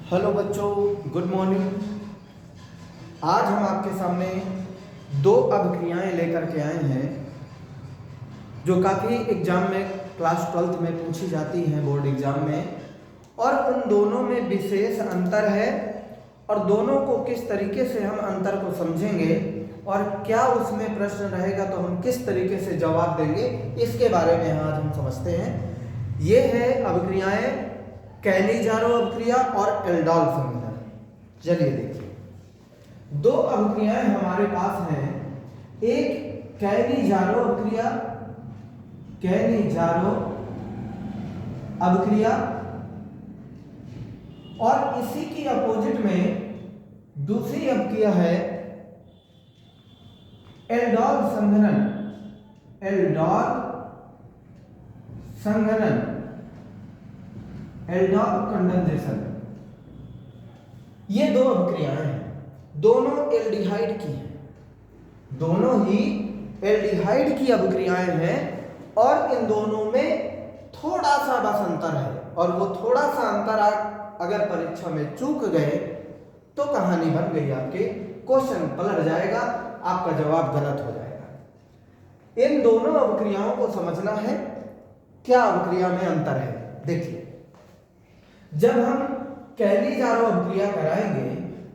Hello बच्चों, good morning. आज हम आपके सामने दो अभिक्रियाएं लेकर के आए हैं जो काफ़ी एग्जाम में क्लास 12th में पूछी जाती हैं, बोर्ड एग्जाम में। और उन दोनों में विशेष अंतर है और दोनों को किस तरीके से हम अंतर को समझेंगे और क्या उसमें प्रश्न रहेगा तो हम किस तरीके से जवाब देंगे, इसके बारे में आज हम समझते हैं। ये है अभिक्रियाएं कैलिजारो अभिक्रिया और एल्डोल संघनन। चलिए देखिए, दो अभिक्रियाएं हमारे पास हैं। एक कैलिजारो अभिक्रिया, कैलिजारो अभिक्रिया, और इसी की अपोजिट में दूसरी अभिक्रिया है एल्डोल संघनन। एल्डोल संघनन, एल्डोल कंडेंसेशन। ये दो अभिक्रियाएं हैं, दोनों एल्डिहाइड की हैं, दोनों ही एल्डिहाइड की अभिक्रियाएं हैं और इन दोनों में थोड़ा सा बस अंतर है। और वो थोड़ा सा अंतर अगर परीक्षा में चूक गए तो कहानी बन गई, आपके क्वेश्चन पलट जाएगा, आपका जवाब गलत हो जाएगा। इन दोनों अभिक्रियाओं को समझना है, क्या अभिक्रिया में अंतर है। देखिए, जब हम कैलिजारो अभिक्रिया कराएंगे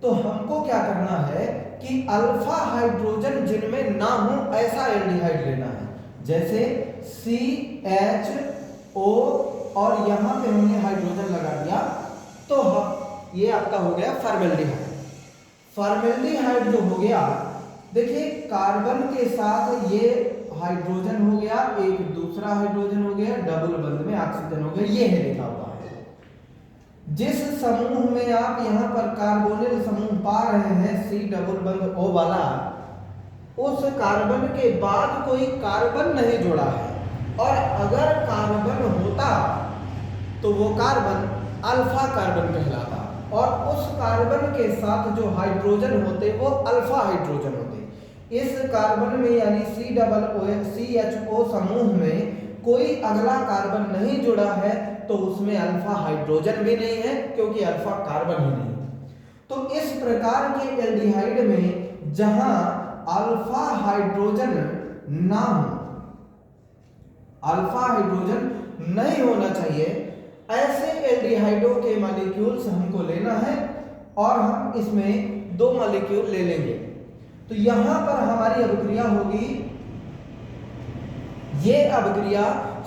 तो हमको क्या करना है कि अल्फा हाइड्रोजन जिनमें ना हो ऐसा एल्डिहाइड लेना है। जैसे CHO और यहां पे हमने हाइड्रोजन लगा दिया तो ये आपका हो गया फॉर्मेल्डिहाइड। फॉर्मेल्डिहाइड जो हो गया, देखिए कार्बन के साथ ये हाइड्रोजन हो गया, एक दूसरा हाइड्रोजन हो गया, डबल बंध में ऑक्सीजन हो गया, ये है लिखा हुआ है। जिस समूह में आप यहाँ पर कार्बोनिल समूह पा रहे हैं C डबल बंध O वाला, उस कार्बन के बाद कोई कार्बन नहीं जुड़ा है। और अगर कार्बन होता तो वो कार्बन अल्फा कार्बन कहलाता और उस कार्बन के साथ जो हाइड्रोजन होते वो अल्फा हाइड्रोजन होते। इस कार्बन में यानी CHO समूह में कोई अगला कार्बन नहीं जुड़ा है तो उसमें अल्फा हाइड्रोजन भी नहीं है, क्योंकि अल्फा कार्बन ही नहीं है। तो इस प्रकार के एल्डिहाइड में जहां अल्फा हाइड्रोजन ना हो, अल्फा हाइड्रोजन नहीं होना चाहिए, ऐसे एल्डिहाइडों के मॉलिक्यूल्स हमको लेना है और हम इसमें दो मॉलिक्यूल ले लेंगे। तो यहां पर हमारी अभिक्रिया होगी, ये अभिक्रिया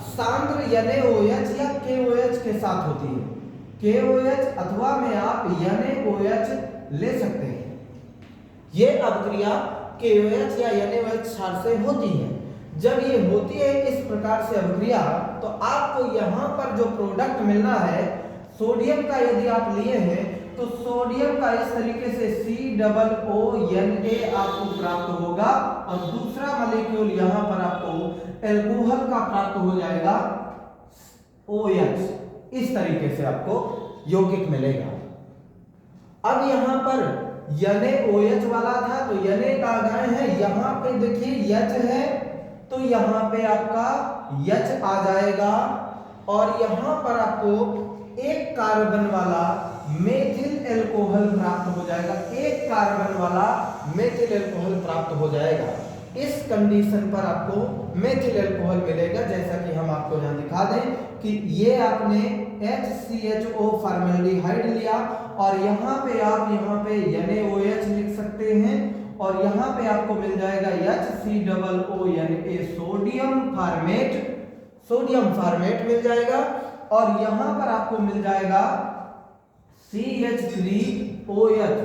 सांद्र NaOH या KOH के साथ होती है। KOH अथवा में आप NaOH ले सकते हैं। ये अभिक्रिया KOH या NaOH से होती है। जब ये होती है इस प्रकार से अभिक्रिया, तो आपको यहाँ पर जो प्रोडक्ट मिलना है सोडियम का, यदि आप लिए हैं तो सोडियम का इस तरीके से COONA आपको प्राप्त होगा और दूसरा मॉलिक्यूल यहाँ पर आपको एल्कोहल का प्राप्त हो जाएगा OH। इस तरीके से आपको यौगिक मिलेगा। अब यहाँ पर NaOH वाला था तो Na का गए हैं, यहाँ पे देखिए H है तो यहाँ पे आपका H आ जाएगा और यहाँ पर आपको एक कार्बन वाला मेथिल एल्कोहल प्राप्त हो जाएगा, एक कार्बन वाला मेथिल एल्कोहल प्राप्त हो जाएगा। इस कंडीशन पर आपको मेथिल एल्कोहल मिलेगा। जैसा कि हम आपको यहाँ दिखा दें कि ये आपने HCHO फॉर्मेल्डिहाइड लिया और यहाँ पे आप NaOH लिख सकते हैं और यहाँ पे आपको मिल जाएगा HCOONA sodium formate, sodium formate मिल जाएगा और यहाँ पर आपको मिल जाएगा CH3OH।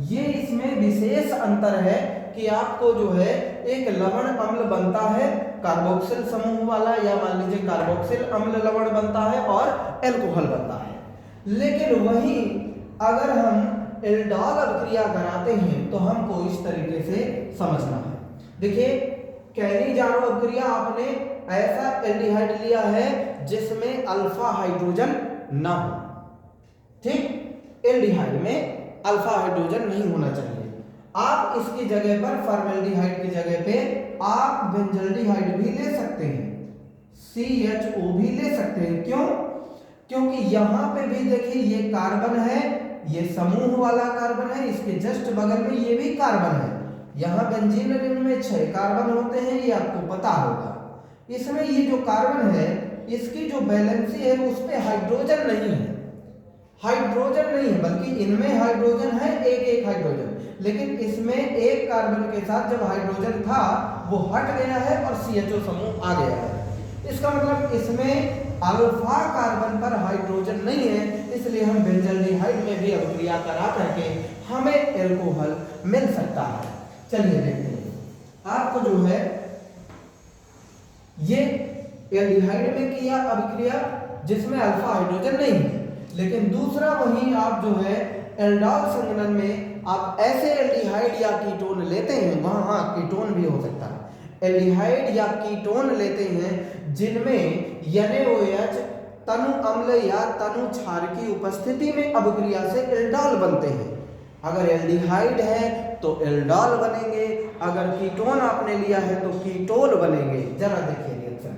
ये इसमें विशेष अंतर है कि आपको जो है एक लवण अम्ल बनता है कार्बोक्सिल समूह वाला, या मान लीजिए कार्बोक्सिल अम्ल लवण बनता है और एल्कोहल बनता है। लेकिन वही अगर हम एल्डोल अभिक्रिया कराते हैं तो हमको इस तरीके से समझना है। देखिए, कैलिजारो अभिक्रिया आपने ऐसा एल्डिहाइड लिया है जिसमें अल्फा हाइड्रोजन ना हो, ठीक। एल्डिहाइड में अल्फा हाइड्रोजन नहीं होना चाहिए। आप इसकी जगह पर फॉर्मेल्डिहाइड की जगह पे आप बेंजल्डिहाइड भी ले सकते हैं, CHO भी ले सकते हैं। क्यों? क्योंकि यहां पे भी देखिए ये कार्बन है ये समूह वाला कार्बन है, इसके जस्ट बगल में ये भी कार्बन है। यहाँ बेंजीन रिंग में 6 कार्बन होते हैं, ये आपको पता होगा। इसमें ये जो कार्बन है इसकी जो वैलेंसी है उस पे हाइड्रोजन नहीं है, हाइड्रोजन नहीं है, बल्कि इनमें हाइड्रोजन है, एक एक हाइड्रोजन, लेकिन इसमें एक कार्बन के साथ जब हाइड्रोजन था वो हट गया है और CHO समूह आ गया है। इसका मतलब इसमें अल्फा कार्बन पर हाइड्रोजन नहीं है, इसलिए हम बेंजल्डिहाइड में भी अभिक्रिया करा करके हमें एल्कोहल मिल सकता है। चलिए देखते हैं, आपको जो है ये एल्डिहाइड में किया अभिक्रिया जिसमें अल्फा हाइड्रोजन नहीं है, लेकिन दूसरा वही आप जो है एल्डॉल संघनन में आप ऐसे एल्डिहाइड या कीटोन लेते हैं, वहां हाँ कीटोन भी हो सकता है, एल्डिहाइड या कीटोन लेते हैं जिनमें NaOH तनु अम्ल या तनु क्षार की उपस्थिति में अभिक्रिया से एल्डॉल बनते हैं। अगर एल्डिहाइड है तो एल्डॉल बनेंगे, अगर कीटोन आपने लिया है तो कीटोल बनेंगे। जरा देखिए रिएक्शन,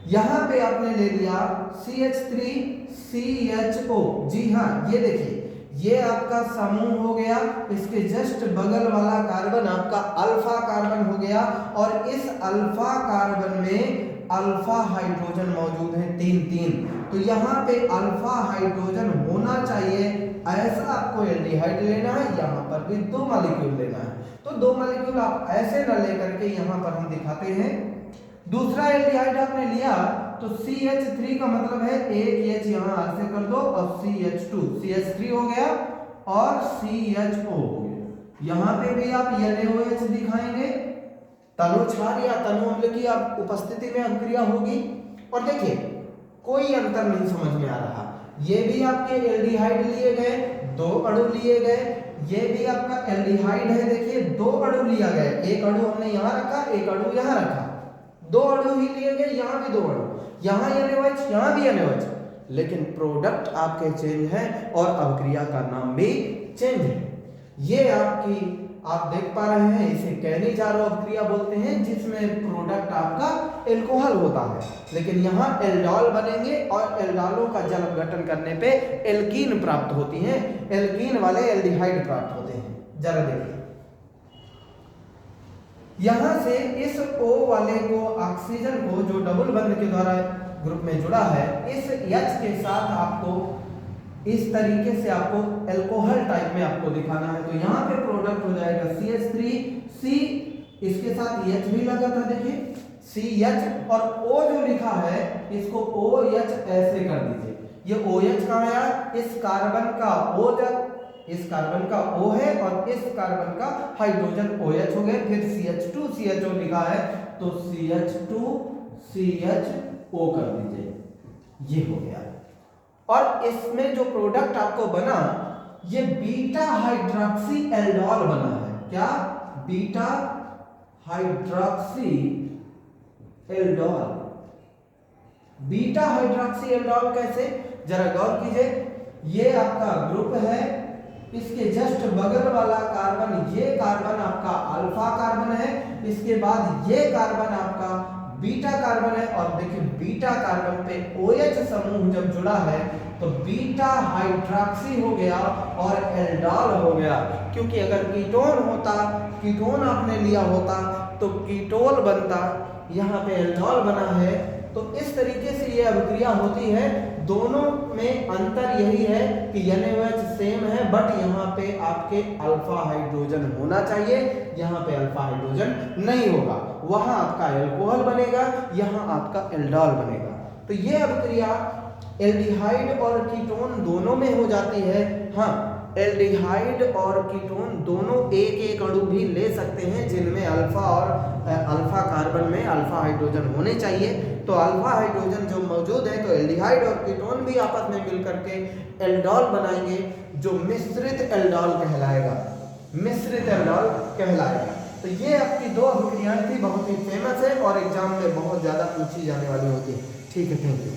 यहां पे आपने ले लिया CH3CHO, जी हाँ ये देखिए ये आपका समूह हो गया, इसके जस्ट बगल वाला कार्बन आपका अल्फा कार्बन हो गया, और इस अल्फा कार्बन में अल्फा हाइड्रोजन मौजूद है 3 तो यहाँ पे अल्फा हाइड्रोजन होना चाहिए। ऐसा आपको एल्डिहाइड लेना है, यहाँ पर भी 2 मॉलिक्यूल लेना है, तो 2 मॉलिक्यूल आप ऐसे न लेकर के यहाँ पर हम दिखाते हैं। दूसरा एल्डिहाइड आपने लिया तो CH3 का मतलब है एक H यहाँ ऐसे कर दो और CH2, CH3 हो गया और CHO हो गया। यहाँ पे भी आप NaOH दिखाएंगे, तनु क्षार या तनु अम्ल की आप उपस्थिति में अभिक्रिया होगी। और देखिए कोई अंतर नहीं समझ में आ रहा, ये भी आपके एल्डिहाइड लिए गए, 2 अणु लिए गए, ये भी आपका एल्डिहाइड है, देखिए 2 अणु लिया गया, एक अणु हमने यहाँ रखा, एक अणु यहाँ रखा, 2 अणु ही लिए गए, यहाँ भी 2 अणु, यहाँ NaOH यहाँ भी NaOH, लेकिन प्रोडक्ट आपके चेंज है और अभिक्रिया का नाम भी चेंज है। ये आपकी आप देख पा रहे हैं, इसे कैनिजारो अभिक्रिया बोलते हैं, जिसमें प्रोडक्ट आपका एल्कोहल होता है, लेकिन यहाँ एल्डॉल बनेंगे और एल्डॉलों का जल गठन करने पे एल्कीन प्राप्त होती है, एल्कीन वाले एल्डिहाइड प्राप्त होते हैं। जरा देखिए यहां से इस O वाले को ऑक्सीजन को जो डबल बंध के द्वारा ग्रुप में जुड़ा है, इस H के साथ आपको इस तरीके से आपको एल्कोहल टाइप में आपको दिखाना है, तो यहाँ पे प्रोडक्ट हो जाएगा CH3C, इसके साथ H भी लगा था, देखिए CH, और O जो लिखा है इसको OH ऐसे कर दीजिए। ये OH कहाँ आया, इस कार्बन का O, इस कार्बन का O है और इस कार्बन का हाइड्रोजन OH हो गया, फिर CH2CHO लिखा है तो CH2CHO कर दीजिए, ये हो गया। और इसमें जो प्रोडक्ट आपको बना ये बीटा हाइड्रोक्सी एल्डॉल बना है। क्या? Beta hydroxy aldol. Beta hydroxy aldol कैसे, जरा गौर कीजिए। ये आपका ग्रुप है, इसके जस्ट बगल वाला कार्बन, ये कार्बन आपका अल्फा कार्बन है, इसके बाद ये कार्बन आपका बीटा कार्बन है, और देखिए बीटा कार्बन पे OH समूह जब जुड़ा है तो बीटा हाइड्रोक्सी हो गया और एल्डॉल हो गया, क्योंकि अगर कीटोन होता, कीटोन आपने लिया होता तो कीटोल बनता, यहाँ पे एल्डॉल बना है। तो इस तरीके से ये अभिक्रिया होती है। दोनों में अंतर यही है कि NaOH सेम है, बट यहाँ पे आपके अल्फा हाइड्रोजन होना चाहिए, यहाँ पे अल्फा हाइड्रोजन नहीं होगा, वहां आपका एल्कोहल बनेगा, यहाँ आपका एल्डॉल बनेगा। तो ये अभिक्रिया एल्डिहाइड और कीटोन दोनों में हो जाती है। हाँ, एल्डिहाइड और कीटोन दोनों एक एक अणु भी ले सकते हैं जिनमें अल्फा और अल्फा कार्बन में अल्फा हाइड्रोजन होने चाहिए। तो अल्फा हाइड्रोजन जो मौजूद है तो एल्डिहाइड और कीटोन भी आपस में मिलकर के एल्डॉल बनाएंगे, जो मिश्रित एल्डॉल कहलाएगा, मिश्रित एल्डॉल कहलाएगा। तो ये आपकी 2 अभिक्रियाएं थी, बहुत ही फेमस है और एग्जाम में बहुत ज्यादा पूछी जाने वाली होती है। ठीक है, थैंक यू।